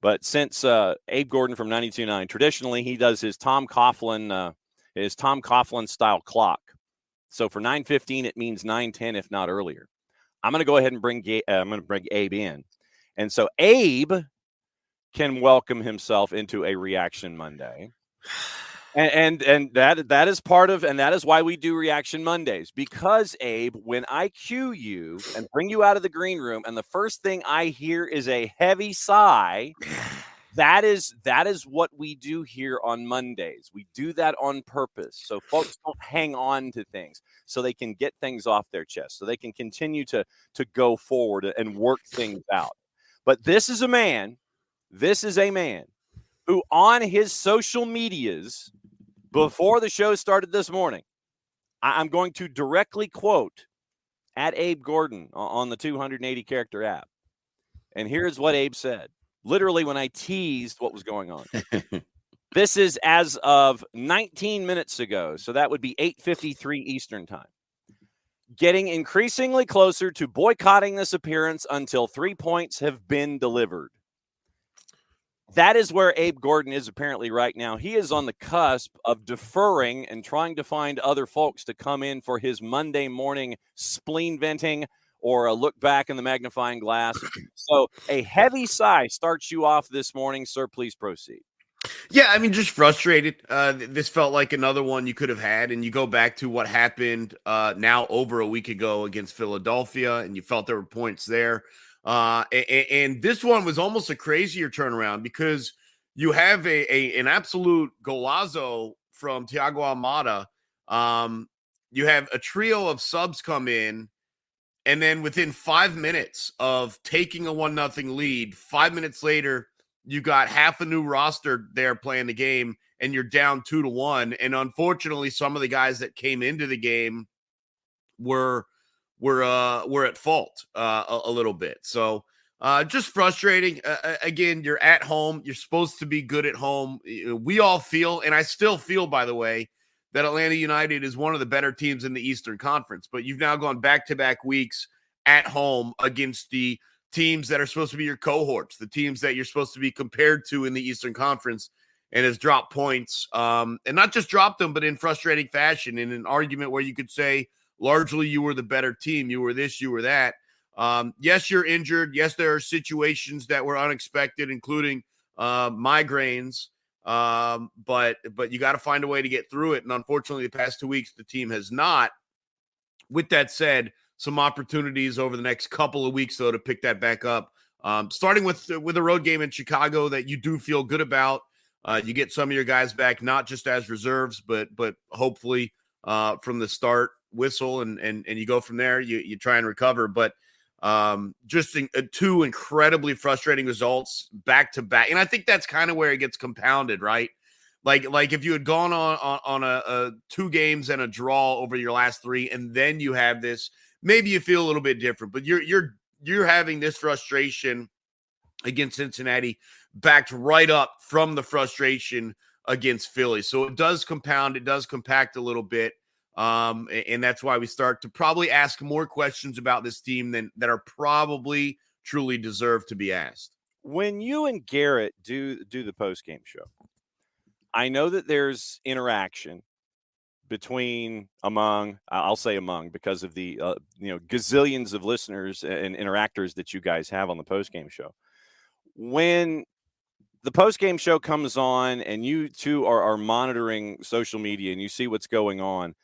But since Abe Gordon from 92.9, traditionally he does his Tom Coughlin style clock. So for 9:15, it means 9:10, if not earlier. I'm going to go ahead and bring Abe in, and so Abe can welcome himself into a Reaction Monday. And that is part of, and that is why we do Reaction Mondays, because Abe, when I cue you and bring you out of the green room, and the first thing I hear is a heavy sigh, that is what we do here on Mondays. We do that on purpose, so folks don't hang on to things, so they can get things off their chest, so they can continue to go forward and work things out. But this is a man who on his social medias before the show started this morning, I'm going to directly quote at Abe Gordon on the 280 character app. And here's what Abe said, literally when I teased what was going on. This is as of 19 minutes ago. So that would be 8:53 Eastern time. Getting increasingly closer to boycotting this appearance until 3 points have been delivered. That is where Abe Gordon is apparently right now. He is on the cusp of deferring and trying to find other folks to come in for his Monday morning spleen venting or a look back in the magnifying glass. So a heavy sigh starts you off this morning, sir. Please proceed. Yeah, I mean, just frustrated. This felt like another one you could have had, and you go back to what happened now over a week ago against Philadelphia, and you felt there were points there. And this one was almost a crazier turnaround because you have an absolute golazo from Thiago Almada. You have a trio of subs come in, and then within 5 minutes of taking a 1-0 lead, 5 minutes later, you got half a new roster there playing the game, and you're down 2-1. And unfortunately, some of the guys that came into the game were at fault a little bit. So just frustrating. Again, you're at home. You're supposed to be good at home. We all feel, and I still feel, by the way, that Atlanta United is one of the better teams in the Eastern Conference. But you've now gone back-to-back weeks at home against the teams that are supposed to be your cohorts, the teams that you're supposed to be compared to in the Eastern Conference, and has dropped points. And not just dropped them, but in frustrating fashion, in an argument where you could say, largely, you were the better team. You were this, you were that. Yes, you're injured. Yes, there are situations that were unexpected, including migraines. But you got to find a way to get through it. And unfortunately, the past 2 weeks, the team has not. With that said, some opportunities over the next couple of weeks, though, to pick that back up. Starting with a road game in Chicago that you do feel good about. You get some of your guys back, not just as reserves, but hopefully from the start whistle, and you go from there. You try and recover, but just two incredibly frustrating results back to back, and I think that's kind of where it gets compounded, right? Like if you had gone on a 2 games and a draw over your last 3, and then you have this, maybe you feel a little bit different. But you're having this frustration against Cincinnati, backed right up from the frustration against Philly. So it does compound, it does compact a little bit. And that's why we start to probably ask more questions about this team that are probably truly deserve to be asked. When you and Garrett do the post-game show, I know that there's interaction I'll say among, because of the gazillions of listeners and interactors that you guys have on the post-game show. When the post-game show comes on and you two are monitoring social media and you see what's going on,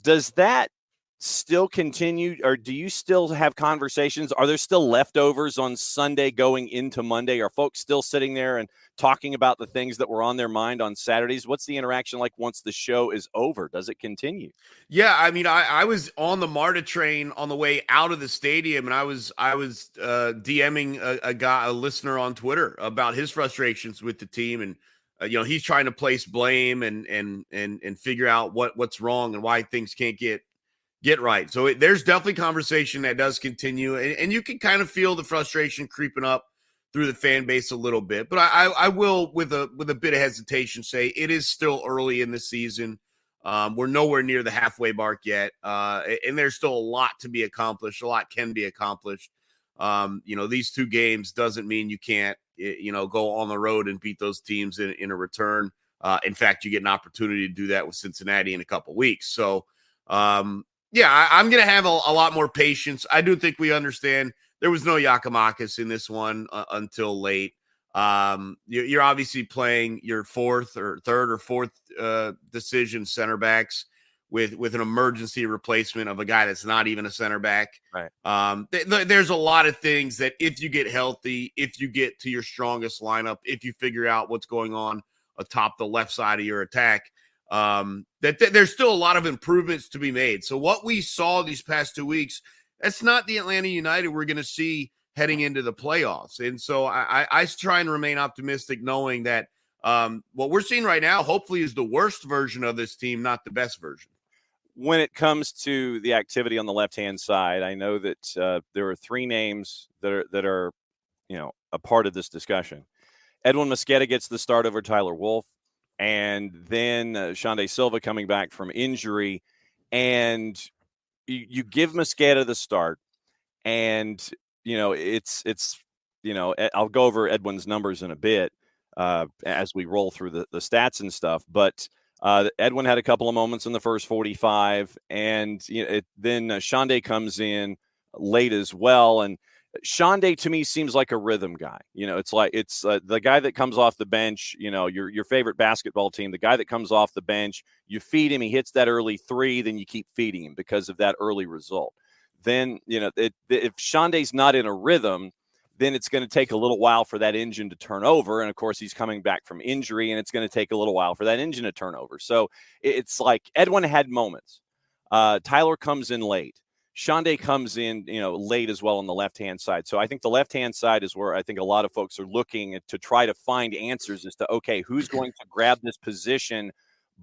does that still continue, or do you still have conversations? Are there still leftovers on Sunday going into Monday? Are folks still sitting there and talking about the things that were on their mind on Saturdays? What's the interaction like once the show is over? Does it continue? Yeah, I mean, I was on the MARTA train on the way out of the stadium, and I was DMing a listener on Twitter about his frustrations with the team, and he's trying to place blame and figure out what's wrong and why things can't get right. So there's definitely conversation that does continue, and you can kind of feel the frustration creeping up through the fan base a little bit. But I will, with a bit of hesitation, say it is still early in the season. We're nowhere near the halfway mark yet, and there's still a lot to be accomplished. A lot can be accomplished. These 2 games doesn't mean you can't go on the road and beat those teams in a return. In fact, you get an opportunity to do that with Cincinnati in a couple weeks. So, I'm going to have a lot more patience. I do think we understand there was no Giakoumakis in this one until late. You're obviously playing your third or fourth decision center backs with an emergency replacement of a guy that's not even a center back. Right. There's a lot of things that if you get healthy, if you get to your strongest lineup, if you figure out what's going on atop the left side of your attack, that there's still a lot of improvements to be made. So what we saw these past 2 weeks, that's not the Atlanta United we're going to see heading into the playoffs. And so I try and remain optimistic, knowing that what we're seeing right now, hopefully, is the worst version of this team, not the best version. When it comes to the activity on the left-hand side, I know that there are three names that are a part of this discussion. Edwin Mosqueda gets the start over Tyler Wolff, and then Xande Silva coming back from injury, and you give Mosqueda the start, and it's I'll go over Edwin's numbers in a bit as we roll through the stats and stuff, but Edwin had a couple of moments in the first 45, and then Xande comes in late as well, and Xande to me seems like a rhythm guy. It's the guy that comes off the bench. Your favorite basketball team, the guy that comes off the bench, you feed him, he hits that early three, then you keep feeding him because of that early result. Then if Xande's not in a rhythm, then it's going to take a little while for that engine to turn over. And of course, he's coming back from injury, and it's going to take a little while for that engine to turn over. So it's like Edwin had moments. Tyler comes in late. Xande comes in, late as well on the left-hand side. So I think the left-hand side is where I think a lot of folks are looking to try to find answers as to, okay, who's going to grab this position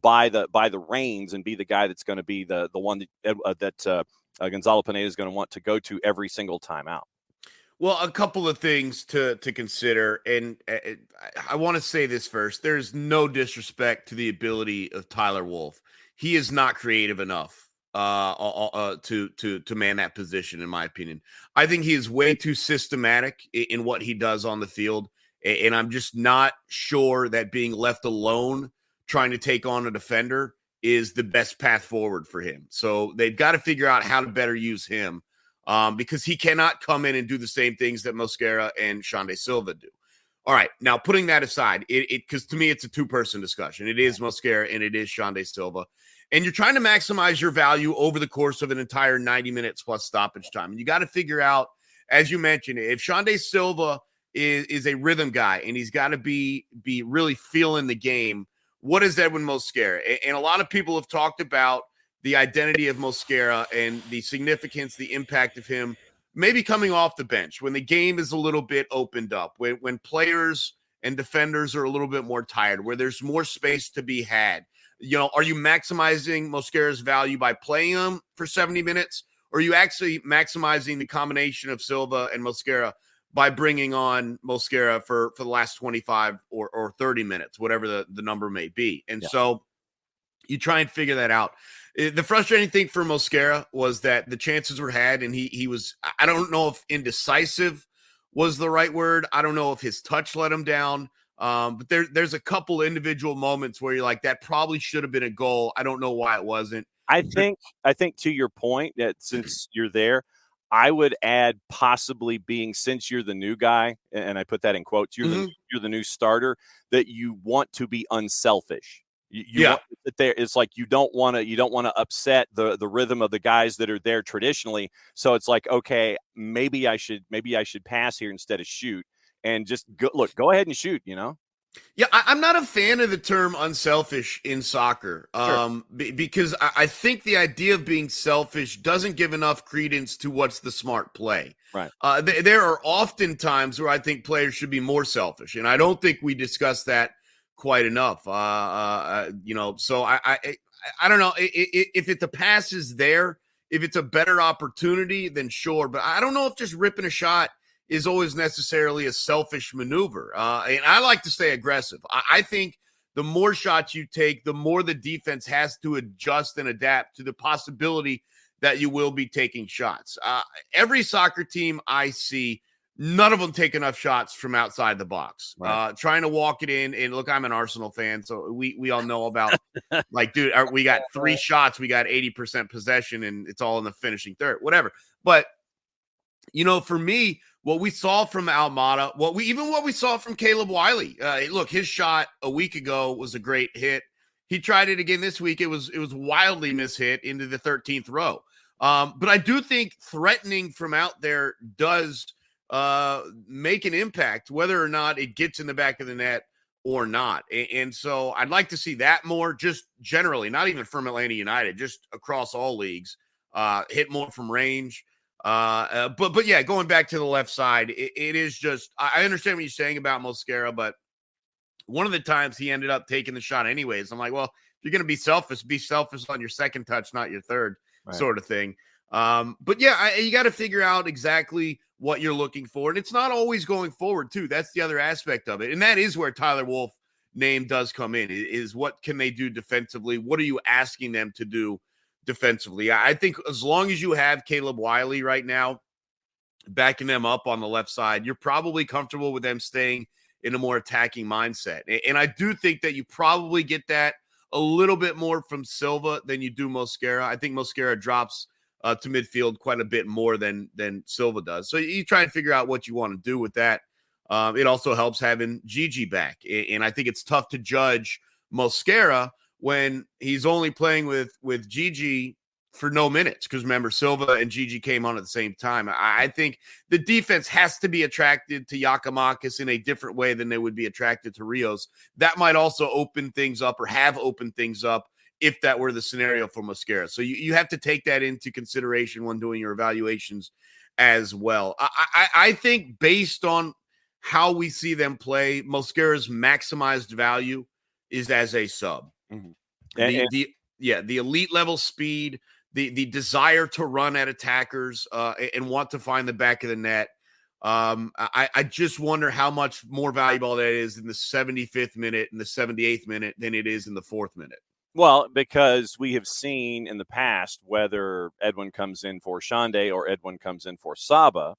by the reins and be the guy that's going to be the one that Gonzalo Pineda is going to want to go to every single time out. Well, a couple of things to consider, and I want to say this first. There's no disrespect to the ability of Tyler Wolff. He is not creative enough to man that position, in my opinion. I think he is way too systematic in what he does on the field, and I'm just not sure that being left alone trying to take on a defender is the best path forward for him. So they've got to figure out how to better use him. Because he cannot come in and do the same things that Mosquera and Xande Silva do. All right, now putting that aside, because to me it's a two-person discussion. It is Mosquera and it is Xande Silva. And you're trying to maximize your value over the course of an entire 90 minutes plus stoppage time. And you got to figure out, as you mentioned, if Xande Silva is a rhythm guy and he's got to be really feeling the game, what is Edwin Mosquera? And a lot of people have talked about the identity of Mosquera and the significance, the impact of him maybe coming off the bench when the game is a little bit opened up, when players and defenders are a little bit more tired, where there's more space to be had. Are you maximizing Mosquera's value by playing him for 70 minutes? Or are you actually maximizing the combination of Silva and Mosquera by bringing on Mosquera for the last 25 or 30 minutes, whatever the number may be? And so you try and figure that out. The frustrating thing for Mosquera was that the chances were had, and he was, I don't know if indecisive was the right word. I don't know if his touch let him down. But there's a couple individual moments where you're like, that probably should have been a goal. I don't know why it wasn't. I think to your point that since you're there, I would add possibly being, since you're the new guy, and I put that in quotes, you're the new starter, that you want to be unselfish. You want to sit there. It's like you don't want to upset the rhythm of the guys that are there traditionally. So it's like, okay, maybe I should pass here instead of shoot, and just go ahead and shoot. Yeah, I'm not a fan of the term unselfish in soccer, because I think the idea of being selfish doesn't give enough credence to what's the smart play. Right. There are often times where I think players should be more selfish, and I don't think we discuss that quite enough. So I don't know if the pass is there, if it's a better opportunity, then sure. But I don't know if just ripping a shot is always necessarily a selfish maneuver. And I like to stay aggressive. I think the more shots you take, the more the defense has to adjust and adapt to the possibility that you will be taking shots. Every soccer team I see none of them take enough shots from outside the box. Right. Trying to walk it in, and look, I'm an Arsenal fan, so we all know about like, dude, we got 3 shots, we got 80% possession, and it's all in the finishing third, whatever. But for me, what we saw from Almada, what we saw from Caleb Wiley, look, his shot a week ago was a great hit. He tried it again this week. It was wildly mishit into the 13th row. But I do think threatening from out there does make an impact, whether or not it gets in the back of the net or not. And so I'd like to see that more, just generally, not even from Atlanta United, just across all leagues, hit more from range. But yeah, going back to the left side, it is just, I understand what you're saying about Mosquera, but one of the times he ended up taking the shot anyways. I'm like, well, if you're going to be selfish on your second touch, not your third, right, sort of thing. But yeah, you got to figure out exactly what you're looking for. And it's not always going forward too. That's the other aspect of it. And that is where Tyler Wolff name does come in, is what can they do defensively? What are you asking them to do defensively? I think as long as you have Caleb Wiley right now backing them up on the left side, you're probably comfortable with them staying in a more attacking mindset. And I do think that you probably get that a little bit more from Silva than you do Mosquera. I think Mosquera drops to midfield quite a bit more than Silva does. So you try and figure out what you want to do with that. It also helps having Gigi back. And I think it's tough to judge Mosquera when he's only playing with Gigi for no minutes, because remember, Silva and Gigi came on at the same time. I think the defense has to be attracted to Giakoumakis in a different way than they would be attracted to Rios. That might also open things up, or have opened things up, if that were the scenario for Mosquera. So you have to take that into consideration when doing your evaluations as well. I think based on how we see them play, Mosquera's maximized value is as a sub. Mm-hmm. The elite level speed, the desire to run at attackers and want to find the back of the net. I just wonder how much more valuable that is in the 75th minute and the 78th minute than it is in the 4th minute. Well, because we have seen in the past, whether Edwin comes in for Shande or Edwin comes in for Saba,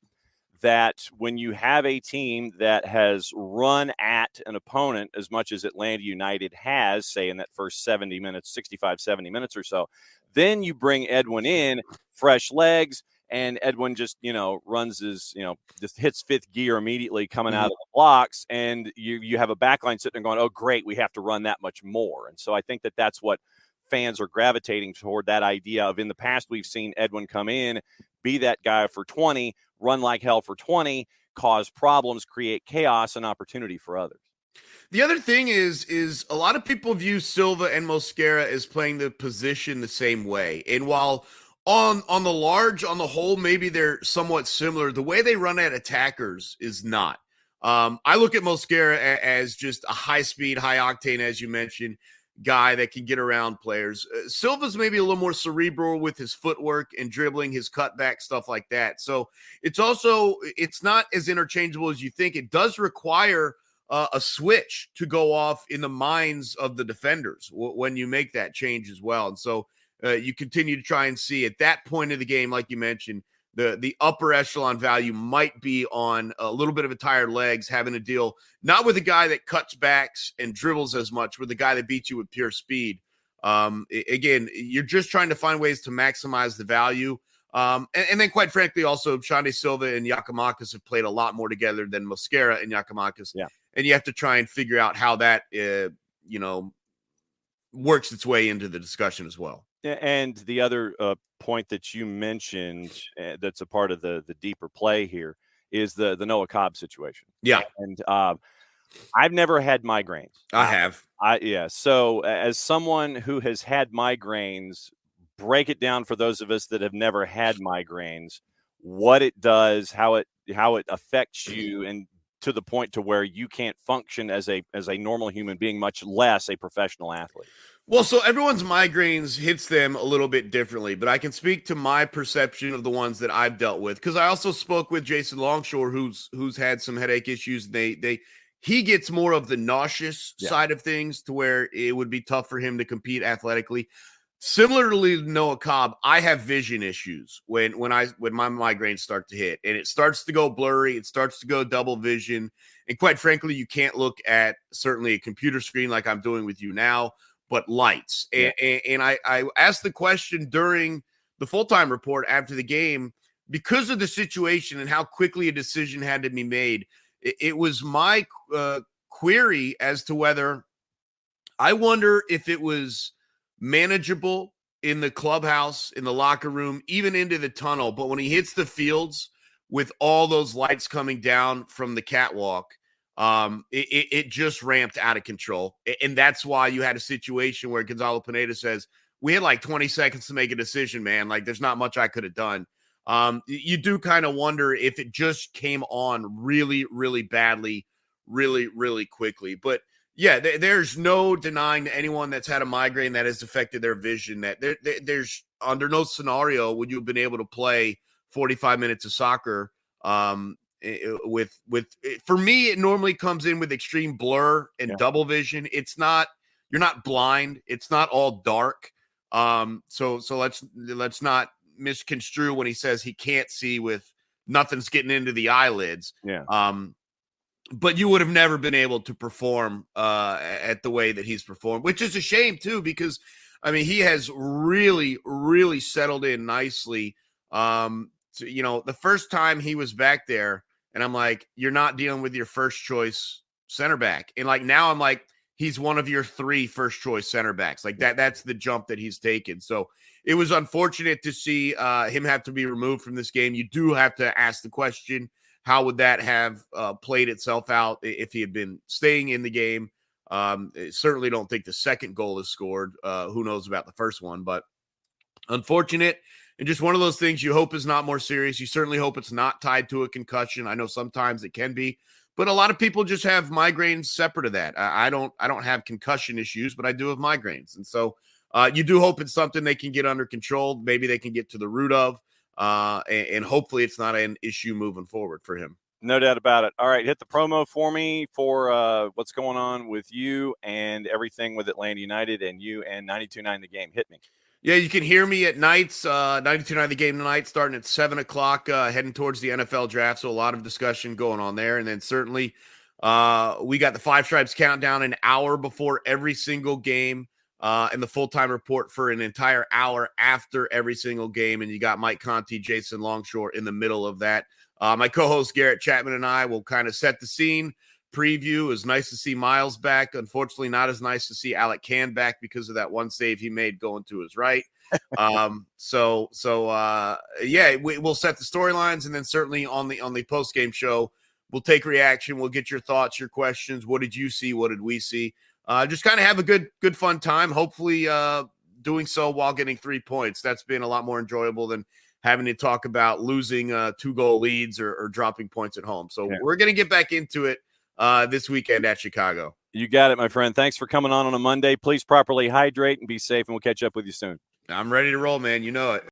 that when you have a team that has run at an opponent as much as Atlanta United has, say in that first 70 minutes, 65, 70 minutes or so, then you bring Edwin in, fresh legs, and Edwin just, runs his, just hits 5th gear immediately coming out of the blocks, and you have a backline sitting there going, oh, great, we have to run that much more. And so I think that that's what fans are gravitating toward, that idea of, in the past, we've seen Edwin come in, be that guy for 20, run like hell for 20, cause problems, create chaos and opportunity for others. The other thing is a lot of people view Silva and Mosquera as playing the position the same way. And while on the whole, maybe they're somewhat similar, the way they run at attackers is not. I look at Mosquera as just a high-speed, high-octane, as you mentioned, guy that can get around players. Silva's maybe a little more cerebral with his footwork and dribbling, his cutback, stuff like that. So it's not as interchangeable as you think. It does require a switch to go off in the minds of the defenders when you make that change as well. And so you continue to try and see at that point of the game, like you mentioned, the upper echelon value might be on a little bit of a tired legs, having to deal not with a guy that cuts backs and dribbles as much, with the guy that beats you with pure speed. Again, you're just trying to find ways to maximize the value. And then, quite frankly, also, Shande Silva and Giakoumakis have played a lot more together than Mosquera and Giakoumakis. Yeah. And you have to try and figure out how that, works its way into the discussion as well. And the other point that you mentioned that's a part of the deeper play here is the Noah Cobb situation. Yeah. And I've never had migraines. I have. So as someone who has had migraines, break it down for those of us that have never had migraines, what it does, how it affects you, and to the point to where you can't function as a normal human being, much less a professional athlete. Well, so everyone's migraines hits them a little bit differently, but I can speak to my perception of the ones that I've dealt with, because I also spoke with Jason Longshore, who's had some headache issues. He gets more of the nauseous side of things, to where it would be tough for him to compete athletically. Similarly to Noah Cobb, I have vision issues when my migraines start to hit, and it starts to go blurry. It starts to go double vision, and quite frankly, you can't look at certainly a computer screen like I'm doing with you now, but lights. Yeah. And I asked the question during the full-time report after the game because of the situation and how quickly a decision had to be made. It was my query as to whether I wonder if it was manageable in the clubhouse, in the locker room, even into the tunnel. But when he hits the fields with all those lights coming down from the catwalk, it just ramped out of control. And that's why you had a situation where Gonzalo Pineda says, we had like 20 seconds to make a decision, man. Like there's not much I could have done. You do kind of wonder if it just came on really, really badly, really, really quickly. But yeah, there's no denying to anyone that's had a migraine that has affected their vision that there's under no scenario would you have been able to play 45 minutes of soccer with for me, it normally comes in with extreme blur and double vision. It's not, you're not blind. It's not all dark. So let's not misconstrue when he says he can't see with nothing's getting into the eyelids. Yeah. But you would have never been able to perform at the way that he's performed, which is a shame too, because I mean, he has really, really settled in nicely. The first time he was back there and I'm like, you're not dealing with your first choice center back. And like, now I'm like, he's one of your 3 first choice center backs. Like that's the jump that he's taken. So it was unfortunate to see him have to be removed from this game. You do have to ask the question, how would that have played itself out if he had been staying in the game? Certainly don't think the second goal is scored. Who knows about the first one, but unfortunate. And just one of those things you hope is not more serious. You certainly hope it's not tied to a concussion. I know sometimes it can be, but a lot of people just have migraines separate of that. I don't have concussion issues, but I do have migraines. And so you do hope it's something they can get under control. Maybe they can get to the root of. And hopefully it's not an issue moving forward for him. No doubt about it. All right, hit the promo for me for what's going on with you and everything with Atlanta United and you and 92.9 The Game. Hit me. Yeah, you can hear me at nights, 92.9 The Game tonight, starting at 7 o'clock, heading towards the NFL draft. So a lot of discussion going on there. And then certainly we got the Five Stripes countdown an hour before every single game. And the full-time report for an entire hour after every single game. And you got Mike Conti, Jason Longshore in the middle of that. My co-host Garrett Chapman and I will kind of set the scene, preview. It was nice to see Miles back. Unfortunately, not as nice to see Alec Can back because of that one save he made going to his right. We'll set the storylines, and then certainly on the post-game show, we'll take reaction. We'll get your thoughts, your questions. What did you see? What did we see? Just kind of have a good fun time. Hopefully doing so while getting 3 points. That's been a lot more enjoyable than having to talk about losing 2-goal leads or dropping points at home. So we're going to get back into it this weekend at Chicago. You got it, my friend. Thanks for coming on a Monday. Please properly hydrate and be safe, and we'll catch up with you soon. I'm ready to roll, man. You know it.